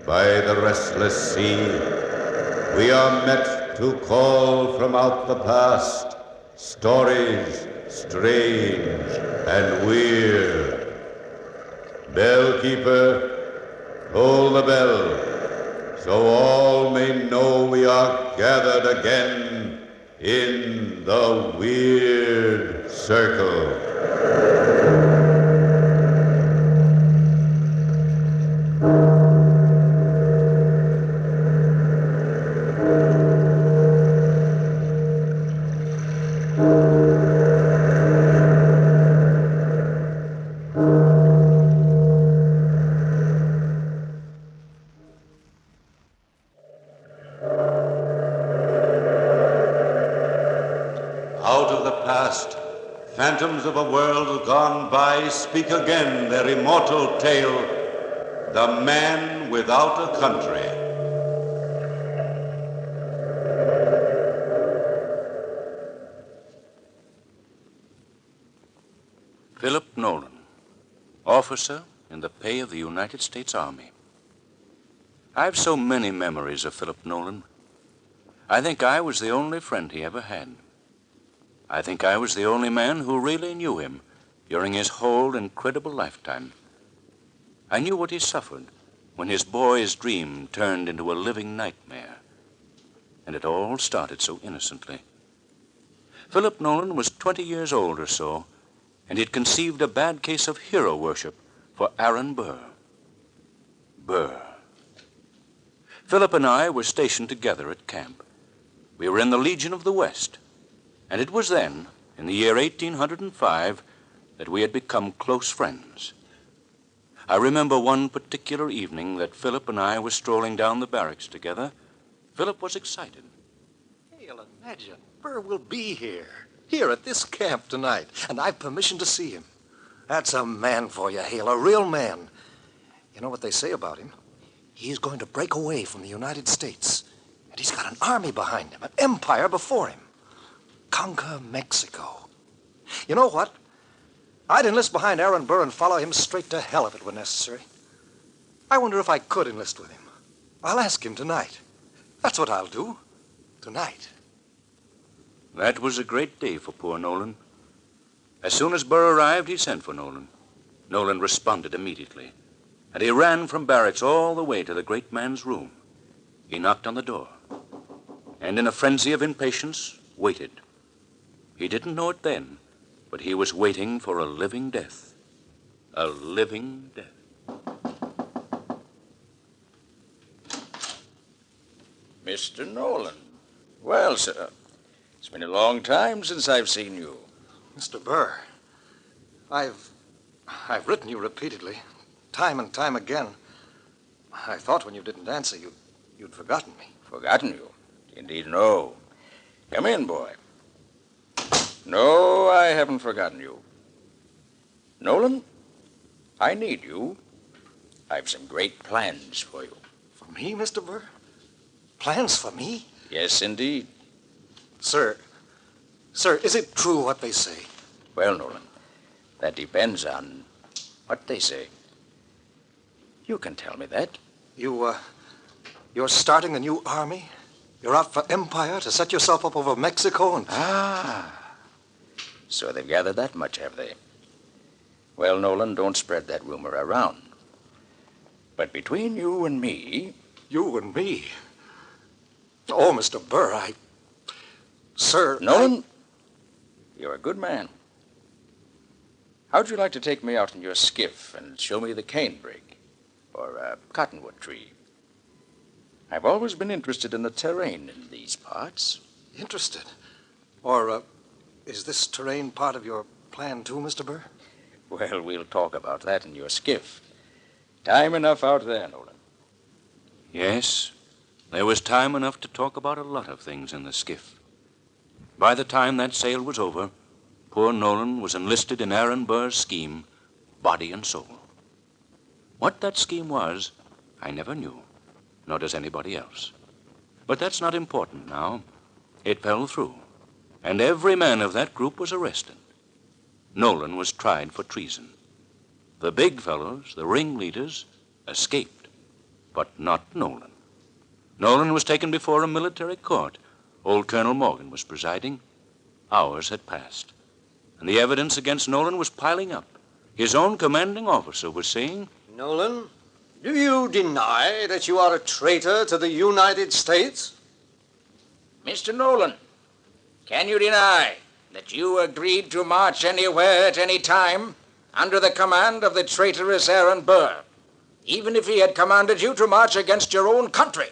by the restless sea. We are met to call from out the past stories strange and weird. Bellkeeper, toll the bell, so all may know we are gathered again in the Weird Circle. Out of the past, phantoms of a world gone by speak again their immortal tale, The Man Without a Country. Philip Nolan, officer in the pay of the United States Army. I've so many memories of Philip Nolan. I think I was the only friend he ever had. I think I was the only man who really knew him during his whole incredible lifetime. I knew what he suffered when his boy's dream turned into a living nightmare. And it all started so innocently. Philip Nolan was 20 years old or so, and he'd conceived a bad case of hero worship for Aaron Burr. Burr. Philip and I were stationed together at camp. We were in the Legion of the West. And it was then, in the year 1805, that we had become close friends. I remember one particular evening that Philip and I were strolling down the barracks together. Philip was excited. Hey, you'll imagine, Burr will be here at this camp tonight, and I've permission to see him. That's a man for you, Hale, a real man. You know what they say about him? He's going to break away from the United States, and he's got an army behind him, an empire before him. Conquer Mexico. You know what? I'd enlist behind Aaron Burr and follow him straight to hell if it were necessary. I wonder if I could enlist with him. I'll ask him tonight. That's what I'll do. Tonight. That was a great day for poor Nolan. As soon as Burr arrived, he sent for Nolan. Nolan responded immediately, and he ran from barracks all the way to the great man's room. He knocked on the door, and in a frenzy of impatience, waited. He didn't know it then, but he was waiting for a living death. A living death. Mr. Nolan. Well, sir, it's been a long time since I've seen you. Mr. Burr, I've written you repeatedly, time and time again. I thought when you didn't answer, you'd forgotten me. Forgotten you? Indeed, no. Come in, boy. No, I haven't forgotten you. Nolan, I need you. I've some great plans for you. For me, Mr. Burr? Plans for me? Yes, indeed. Sir, is it true what they say? Well, Nolan, that depends on what they say. You can tell me that. You're starting a new army? You're out for empire to set yourself up over Mexico and... Ah, so they've gathered that much, have they? Well, Nolan, don't spread that rumor around. But between you and me... You and me? Oh, Mr. Burr, Sir... Nolan, you're a good man. How'd you like to take me out in your skiff and show me the canebrake or a cottonwood tree? I've always been interested in the terrain in these parts. Interested? Or, is this terrain part of your plan, too, Mr. Burr? Well, we'll talk about that in your skiff. Time enough out there, Nolan. Yes, there was time enough to talk about a lot of things in the skiff. By the time that sail was over, poor Nolan was enlisted in Aaron Burr's scheme, body and soul. What that scheme was, I never knew, nor does anybody else. But that's not important now. It fell through, and every man of that group was arrested. Nolan was tried for treason. The big fellows, the ringleaders, escaped. but not Nolan. Nolan was taken before a military court. Old Colonel Morgan was presiding. Hours had passed, and the evidence against Nolan was piling up. His own commanding officer was saying, Nolan, do you deny that you are a traitor to the United States? Mr. Nolan, can you deny that you agreed to march anywhere at any time under the command of the traitorous Aaron Burr, even if he had commanded you to march against your own country,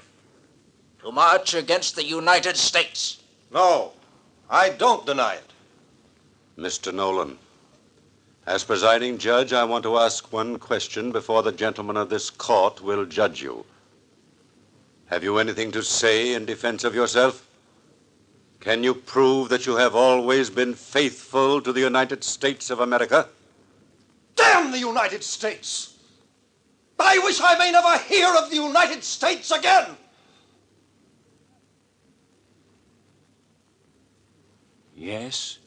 to march against the United States? No, I don't deny it. Mr. Nolan, as presiding judge, I want to ask one question before the gentlemen of this court will judge you. Have you anything to say in defense of yourself? Can you prove that you have always been faithful to the United States of America? Damn the United States! I wish I may never hear of the United States again! yes,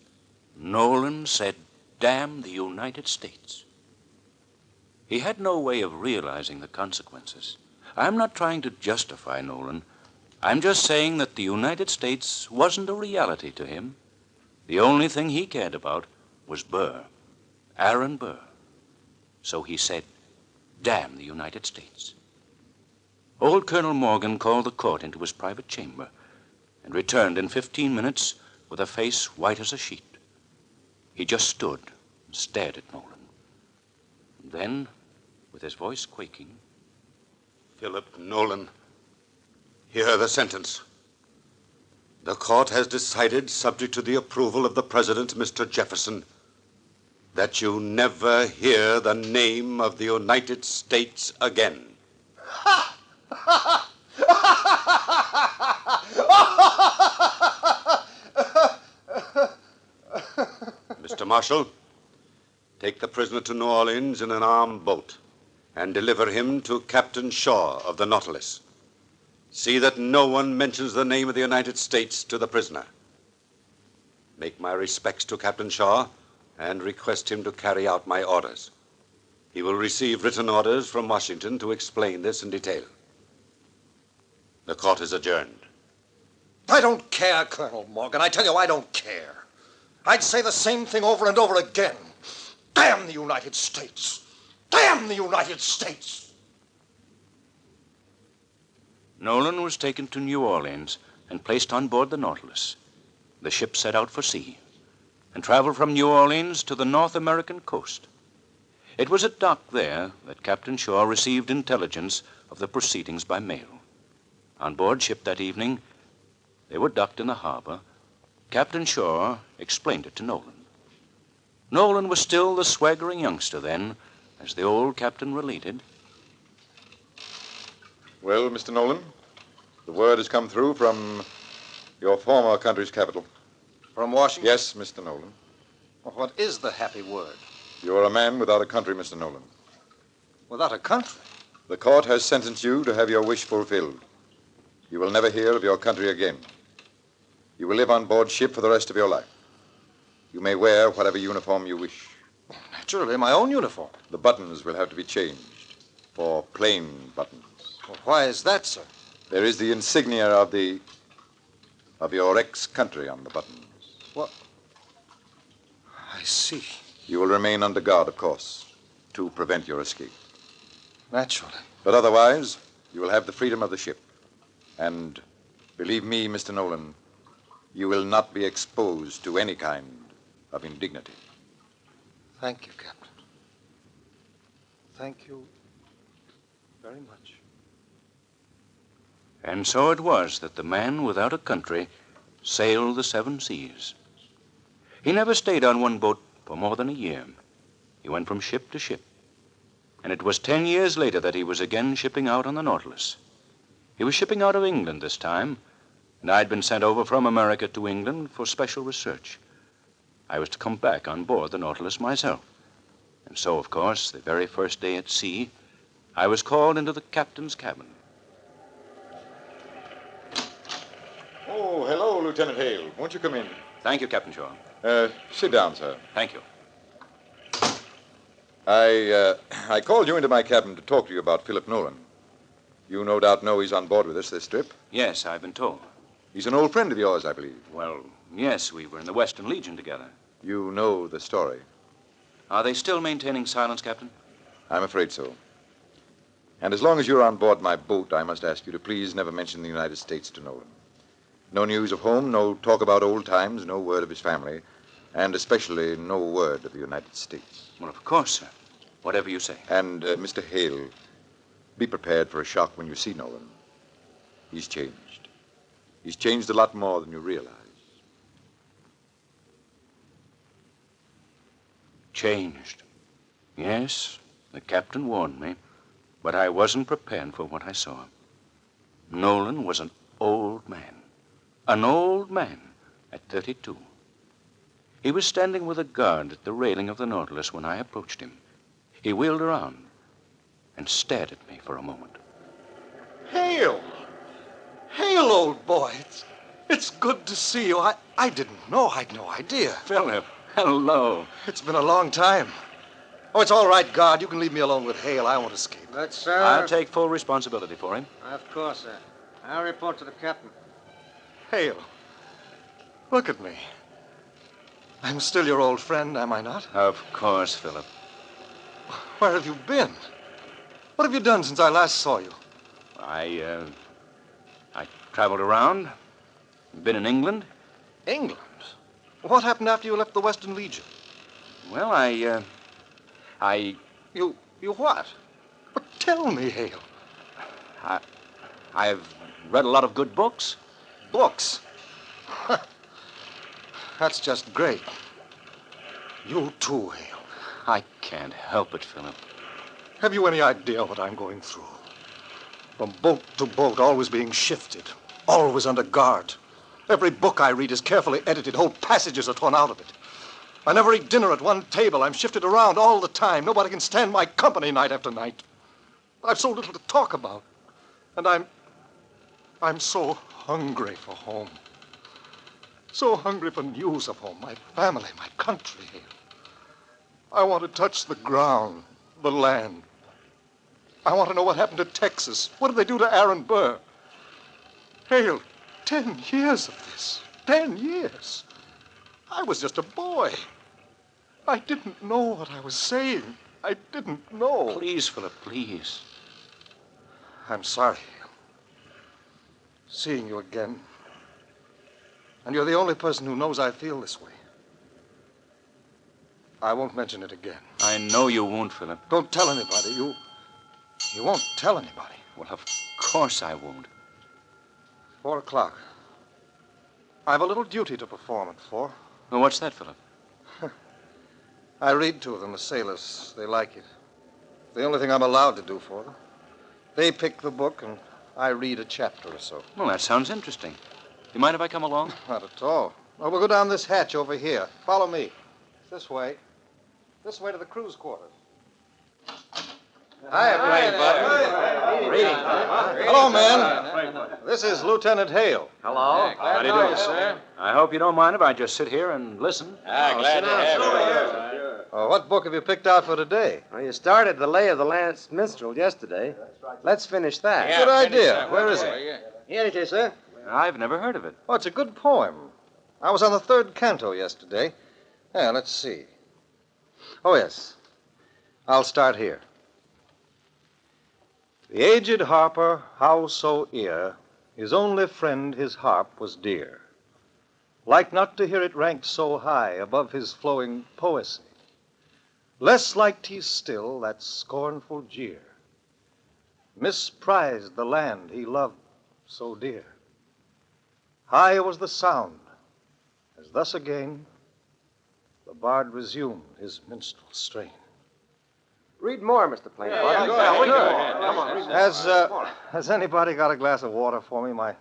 Nolan said, damn the United States. He had no way of realizing the consequences. I'm not trying to justify Nolan. I'm just saying that the United States wasn't a reality to him. The only thing he cared about was Burr, Aaron Burr. So he said, damn the United States. Old Colonel Morgan called the court into his private chamber and returned in 15 minutes with a face white as a sheet. He just stood and stared at Nolan. And then, with his voice quaking, Philip Nolan, hear the sentence. The court has decided, subject to the approval of the President, Mr. Jefferson, that you never hear the name of the United States again. Mr. Marshal, take the prisoner to New Orleans in an armed boat and deliver him to Captain Shaw of the Nautilus. See that no one mentions the name of the United States to the prisoner. Make my respects to Captain Shaw and request him to carry out my orders. He will receive written orders from Washington to explain this in detail. The court is adjourned. I don't care, Colonel Morgan. I tell you, I don't care. I'd say the same thing over and over again. Damn the United States! Damn the United States! Nolan was taken to New Orleans and placed on board the Nautilus. The ship set out for sea and traveled from New Orleans to the North American coast. It was at dock there that Captain Shaw received intelligence of the proceedings by mail. On board ship that evening, they were docked in the harbor. Captain Shaw explained it to Nolan. Nolan was still the swaggering youngster then, as the old captain related. Well, Mr. Nolan, the word has come through from your former country's capital. From Washington? Yes, Mr. Nolan. Well, what is the happy word? You are a man without a country, Mr. Nolan. Without a country? The court has sentenced you to have your wish fulfilled. You will never hear of your country again. You will live on board ship for the rest of your life. You may wear whatever uniform you wish. Naturally, my own uniform. The buttons will have to be changed for plain buttons. Well, why is that, sir? There is the insignia of your ex-country on the buttons. What? I see. You will remain under guard, of course, to prevent your escape. Naturally. But otherwise, you will have the freedom of the ship. And believe me, Mr. Nolan, you will not be exposed to any kind of indignity. Thank you, Captain. Thank you very much. And so it was that the man without a country sailed the 7 seas. He never stayed on one boat for more than a year. He went from ship to ship. And it was 10 years later that he was again shipping out on the Nautilus. He was shipping out of England this time, and I'd been sent over from America to England for special research. I was to come back on board the Nautilus myself. And so, of course, the very first day at sea, I was called into the captain's cabin. Oh, hello, Lieutenant Hale. Won't you come in? Thank you, Captain Shaw. Sit down, sir. Thank you. I called you into my cabin to talk to you about Philip Nolan. You no doubt know he's on board with us this trip. Yes, I've been told. He's an old friend of yours, I believe. Well, yes, we were in the Western Legion together. You know the story. Are they still maintaining silence, Captain? I'm afraid so. And as long as you're on board my boat, I must ask you to please never mention the United States to Nolan. No news of home, no talk about old times, no word of his family, and especially no word of the United States. Well, of course, sir. Whatever you say. And, Mr. Hale, be prepared for a shock when you see Nolan. He's changed. He's changed a lot more than you realize. Changed. Yes, the captain warned me, but I wasn't prepared for what I saw. Nolan was an old man. An old man at 32. He was standing with a guard at the railing of the Nautilus when I approached him. He wheeled around and stared at me for a moment. Hale! Hale, old boy. It's good to see you. I didn't know. I'd no idea. Philip, hello. It's been a long time. Oh, it's all right, guard. You can leave me alone with Hale. I won't escape. But, sir... I'll take full responsibility for him. Of course, sir. I'll report to the captain. Hale, look at me. I'm still your old friend, am I not? Of course, Philip. Where have you been? What have you done since I last saw you? I traveled around. Been in England. England? What happened after you left the Western Legion? Well, You what? But tell me, Hale. I've read a lot of good books. Books? That's just great. You too, Hale. I can't help it, Philip. Have you any idea what I'm going through? From boat to boat, always being shifted, always under guard. Every book I read is carefully edited. Whole passages are torn out of it. I never eat dinner at one table. I'm shifted around all the time. Nobody can stand my company night after night. I've so little to talk about. And I'm so hungry for home. So hungry for news of home, my family, my country here. I want to touch the ground, the land. I want to know what happened to Texas. What did they do to Aaron Burr? Hale, 10 years of this. 10 years. I was just a boy. I didn't know what I was saying. I didn't know. Please, Philip, please. I'm sorry, Hale. Seeing you again. And you're the only person who knows I feel this way. I won't mention it again. I know you won't, Philip. Don't tell anybody. You won't tell anybody. Well, of course I won't. 4 o'clock. I have a little duty to perform at 4. Well, what's that, Philip? I read to them, the sailors. They like it. The only thing I'm allowed to do for them. They pick the book, and I read a chapter or so. Well, that sounds interesting. You mind if I come along? Not at all. Well, we'll go down this hatch over here. Follow me. This way. This way to the crew's quarters. Hi, buddy. Reading. Hello, men. This is Lieutenant Hale. Hello. How do you do, sir? I hope you don't mind if I just sit here and listen. Glad to have you. What book have you picked out for today? Well, you started The Lay of the Last Minstrel yesterday. Let's finish that. Good idea. Where is it? Here it is, sir. I've never heard of it. Oh, it's a good poem. I was on the 3rd canto yesterday. Yeah, let's see. Oh, yes. I'll start here. The aged harper, how so ere, his only friend his harp was dear. Like not to hear it ranked so high above his flowing poesy. Less liked he still that scornful jeer. Misprized the land he loved so dear. High was the sound, as thus again the bard resumed his minstrel strain. Read more, Mr. Plain. Has anybody got a glass of water for me? My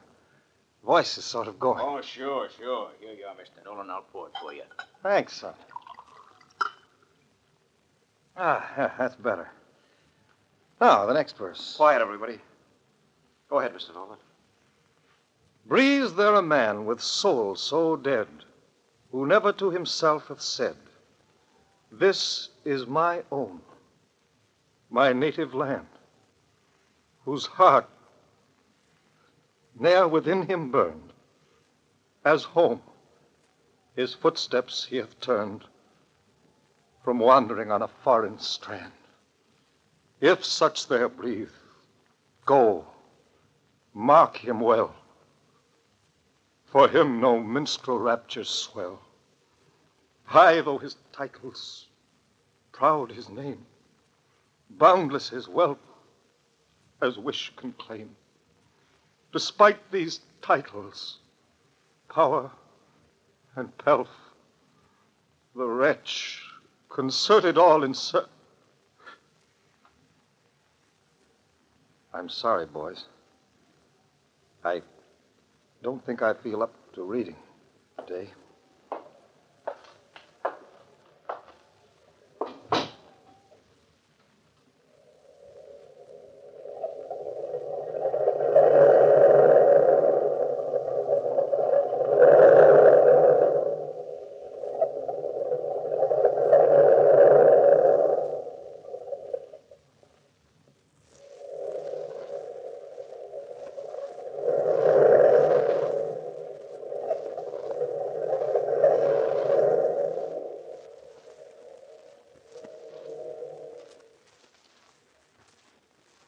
voice is sort of going. Oh, sure. Here you are, Mr. Nolan. I'll pour it for you. Thanks, son. Yeah, that's better. Now, the next verse. Quiet, everybody. Go ahead, Mr. Nolan. Breathes there a man with soul so dead, who never to himself hath said, this is my own, my native land, whose heart ne'er within him burned. As home, his footsteps he hath turned from wandering on a foreign strand. If such there breathe, go, mark him well. For him no minstrel raptures swell. High though his titles, proud his name, boundless his wealth, as wish can claim. Despite these titles, power and pelf, the wretch concerted all in I'm sorry, boys. I don't think I feel up to reading today.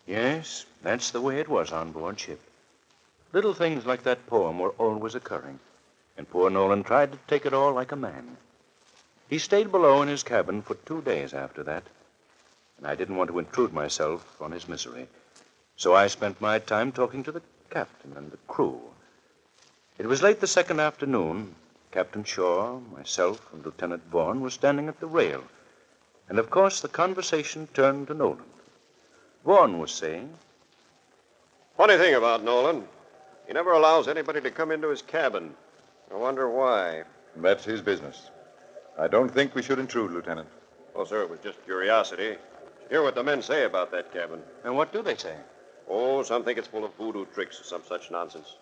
Yes, that's the way it was on board ship. Little things like that poem were always occurring, and poor Nolan tried to take it all like a man. He stayed below in his cabin for 2 days after that, and I didn't want to intrude myself on his misery, so I spent my time talking to the captain and the crew. It was late the second afternoon. Captain Shaw, myself, and Lieutenant Vaughn were standing at the rail, and of course the conversation turned to Nolan. Vaughn was saying, Funny thing about Nolan. He never allows anybody to come into his cabin. I wonder why. That's his business. I don't think we should intrude, Lieutenant. Oh, sir, it was just curiosity. Hear what the men say about that cabin. and what do they say? Oh, some think it's full of voodoo tricks or some such nonsense.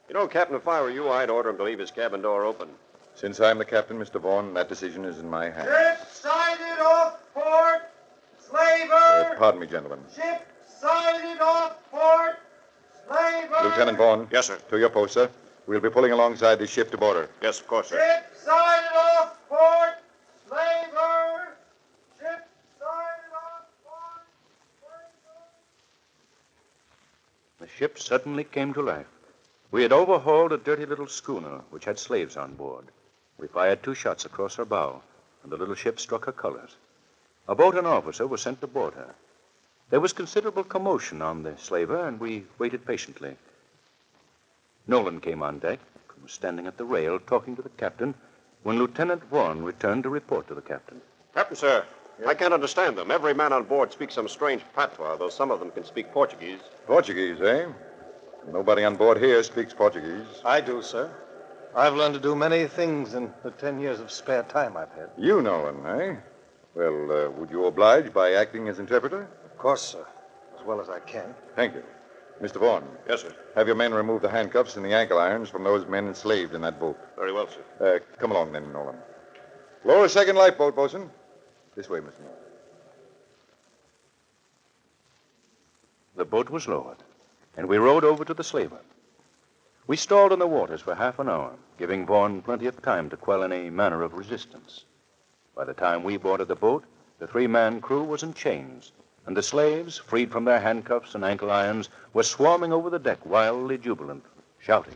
You know, Captain, if I were you, I'd order him to leave his cabin door open. Since I'm the captain, Mr. Vaughn, that decision is in my hands. Ship sighted off port! Slaver! Pardon me, gentlemen. Ship sighted off port! Slaver! Lieutenant Vaughn. Yes, sir. To your post, sir. We'll be pulling alongside this ship to board her. Yes, of course, sir. Ship sighted off port! Slaver! Ship sighted off port! Slaver! The ship suddenly came to life. We had overhauled a dirty little schooner which had slaves on board. We fired 2 shots across her bow, and the little ship struck her colors. A boat and officer were sent to board her. There was considerable commotion on the slaver, and we waited patiently. Nolan came on deck and was standing at the rail talking to the captain when Lieutenant Vaughn returned to report to the captain. Captain, sir, I can't understand them. Every man on board speaks some strange patois, though some of them can speak Portuguese. Portuguese, eh? Nobody on board here speaks Portuguese. I do, sir. I've learned to do many things in the 10 years of spare time I've had. You, Nolan, eh? Well, would you oblige by acting as interpreter? Of course, sir. As well as I can. Thank you. Mr. Vaughn. Yes, sir. Have your men remove the handcuffs and the ankle irons from those men enslaved in that boat. Very well, sir. Come along then, Nolan. Lower a second lifeboat, bosun. This way, Mr. Nolan. The boat was lowered, and we rowed over to the slaver. We stalled in the waters for half an hour, giving Vaughn plenty of time to quell any manner of resistance. By the time we boarded the boat, the 3-man crew was in chains, and the slaves, freed from their handcuffs and ankle irons, were swarming over the deck, wildly jubilant, shouting.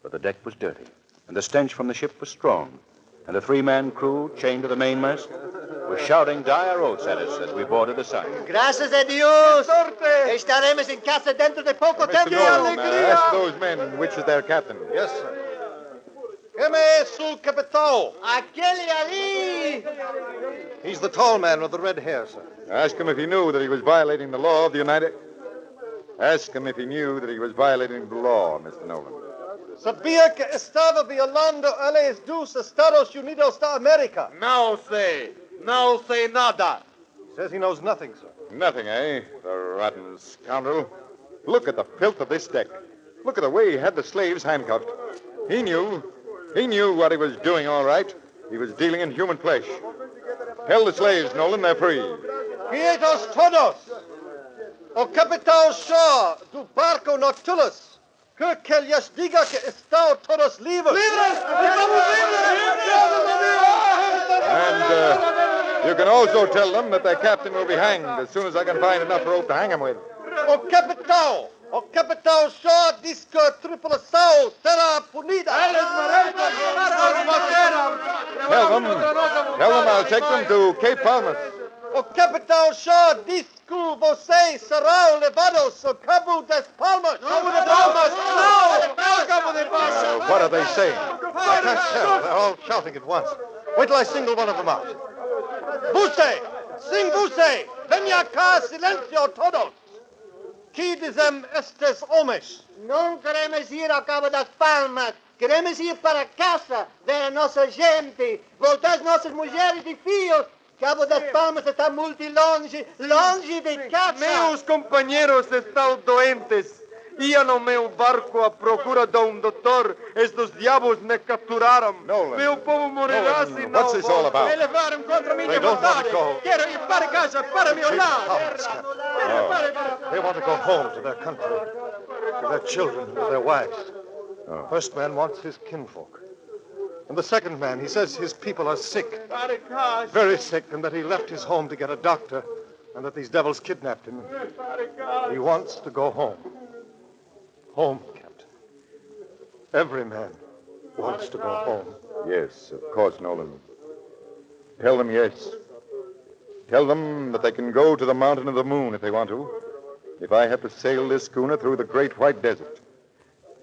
But the deck was dirty, and the stench from the ship was strong, and the 3-man crew, chained to the mainmast, were shouting dire oaths at us as we boarded the side. Gracias a Dios! Estaremos en casa dentro de poco Mr. tiempo. Nolan, ask those men which is their captain. Yes, sir. Quem é su capitão? Aquele ali! He's the tall man with the red hair, sir. Ask him if he knew that he was violating the law of the United... Ask him if he knew that he was violating the law, Mr. Nolan. Sabia que estava violando a leis dos Estados Unidos da América. Não sei nada. He says he knows nothing, sir. Nothing, eh? The rotten scoundrel. Look at the filth of this deck. Look at the way he had the slaves handcuffed. He knew what he was doing, all right. He was dealing in human flesh. Tell the slaves, Nolan, they're free. Quietos todos! O Capitão Shaw do barco Nautilus Que les diga que están todos libres. And you can also tell them that their captain will be hanged as soon as I can find enough rope to hang him with. O Capitão Shaw diz que a tripulação será punida. Tell them I'll take them to Cape Palmas. O Capitão Shaw diz que vocês serão levados ao Cabo das Palmas. What are they saying? I can't tell. They're all shouting at once. Wait till I single one of them out. Você, sim você, venha cá, silêncio todos. Que dizem estes homens? Não queremos ir ao Cabo das Palmas. Queremos ir para casa, ver a nossa gente, voltar as nossas mulheres e filhos. Cabo das Palmas está muito longe, longe de casa. Meus companheiros estão doentes. Ia no meu barco à procura de doutor. Estes diabos me capturaram. Nolan. Meu povo morrerá se não... What's this all about? Me levaram contra minha They don't want vontade. to go. Quero ir para casa, para meu lado. They want to go home to their country, to their children, to their wives. First man wants his kinfolk. And the second man, he says his people are sick, very sick, and that he left his home to get a doctor, and that these devils kidnapped him. He wants to go home. Home, Captain. Every man wants to go home. Yes, of course, Nolan. Tell them yes. Tell them that they can go to the Mountain of the Moon if they want to. If I have to sail this schooner through the Great White Desert,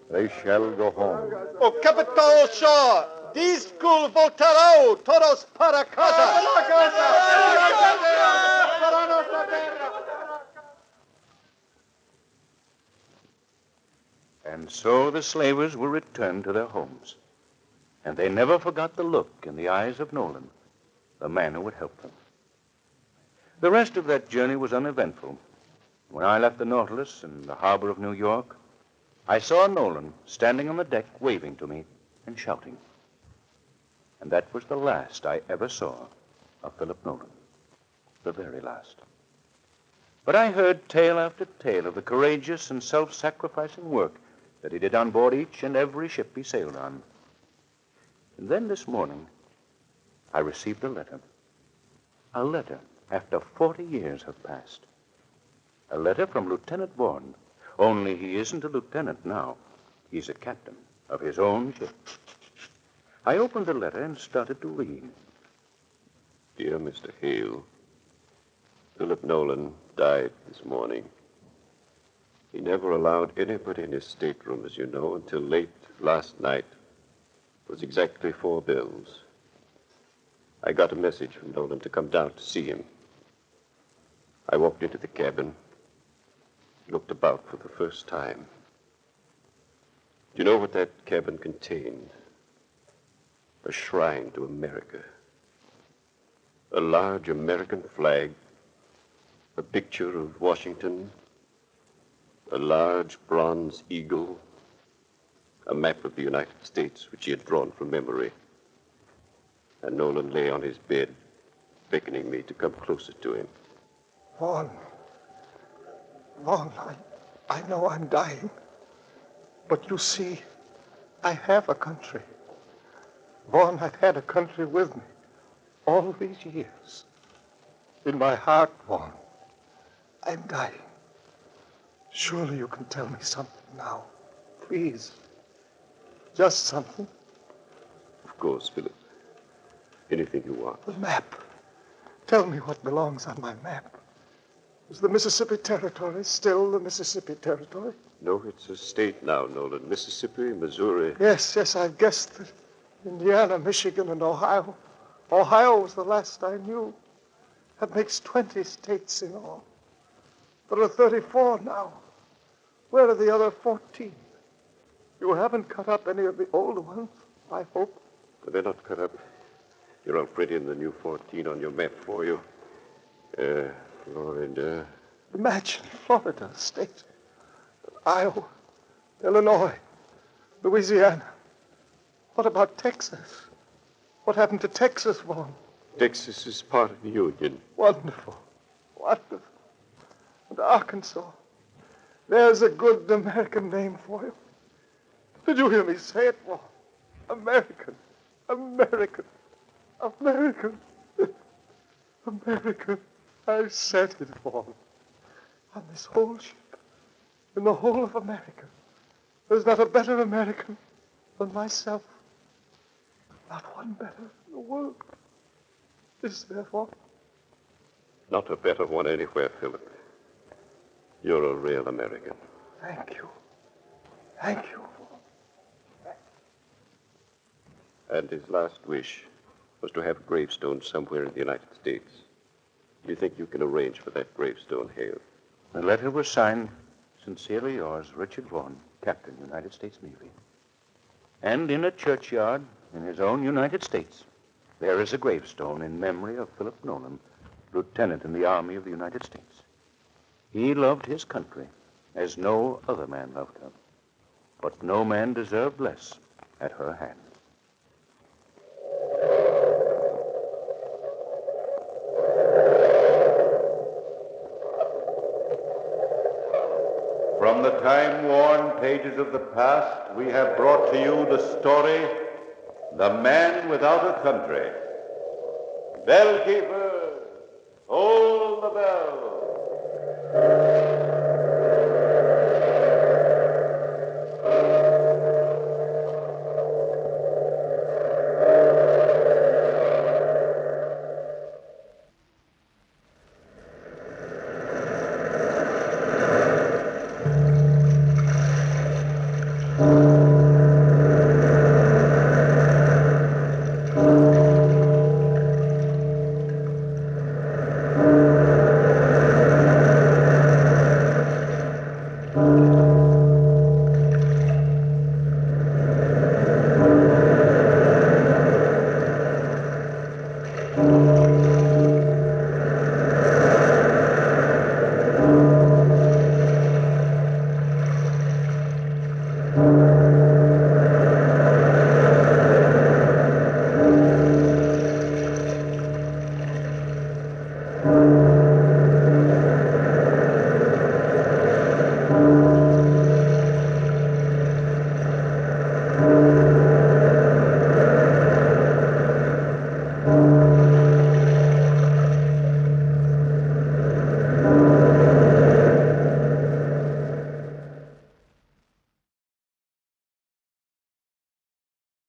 they shall go home. O Capitão Shaw diz que voltarão todos para casa. And so the slavers were returned to their homes. And they never forgot the look in the eyes of Nolan, the man who would help them. The rest of that journey was uneventful. When I left the Nautilus in the harbor of New York, I saw Nolan standing on the deck waving to me and shouting. And that was the last I ever saw of Philip Nolan. The very last. But I heard tale after tale of the courageous and self-sacrificing work that he did on board each and every ship he sailed on. And then this morning, I received a letter. A letter after 40 years have passed. A letter from Lieutenant Vaughan. Only he isn't a lieutenant now. He's a captain of his own ship. I opened the letter and started to read. Dear Mr. Hale, Philip Nolan died this morning. He never allowed anybody in his stateroom, as you know, until late last night. It was exactly 4 bells. I got a message from Nolan to come down to see him. I walked into the cabin, looked about for the first time. Do you know what that cabin contained? A shrine to America. A large American flag, a picture of Washington, a large bronze eagle, a map of the United States which he had drawn from memory. And Nolan lay on his bed, beckoning me to come closer to him. Vaughn, I know I'm dying. But you see, I have a country. Vaughn, I've had a country with me all these years. In my heart, Vaughn, I'm dying. Surely you can tell me something now. Please. Just something. Of course, Philip. Anything you want. The map. Tell me what belongs on my map. Is the Mississippi Territory still the Mississippi Territory? No, it's a state now, Nolan. Mississippi, Missouri. Yes, I've guessed that. Indiana, Michigan, and Ohio. Ohio was the last I knew. That makes 20 states in all. There are 34 now. Where are the other 14? You haven't cut up any of the old ones, I hope. But they're not cut up. You're all pretty in the new 14 on your map for you. Florida. Imagine Florida state. Iowa, Illinois, Louisiana. What about Texas? What happened to Texas, Vaughn? Texas is part of the Union. Wonderful. And Arkansas. There's a good American name for you. Did you hear me say it, Vaughn? American. American. American. American. I said it, Vaughn. On this whole ship, in the whole of America, there's not a better American than myself. Not one better in the world. Is there, Vaughn? Not a better one anywhere, Philip. You're a real American. Thank you. Thank you, Vaughn. And his last wish was to have a gravestone somewhere in the United States. Do you think you can arrange for that gravestone, Hale? The letter was signed, Sincerely yours, Richard Vaughan, Captain, United States Navy. And in a churchyard in his own United States, there is a gravestone in memory of Philip Nolan, Lieutenant in the Army of the United States. He loved his country as no other man loved her, but no man deserved less at her hand. From the time-worn pages of the past, we have brought to you the story, The Man Without a Country. Bellkeeper, hold the bell. Thank you.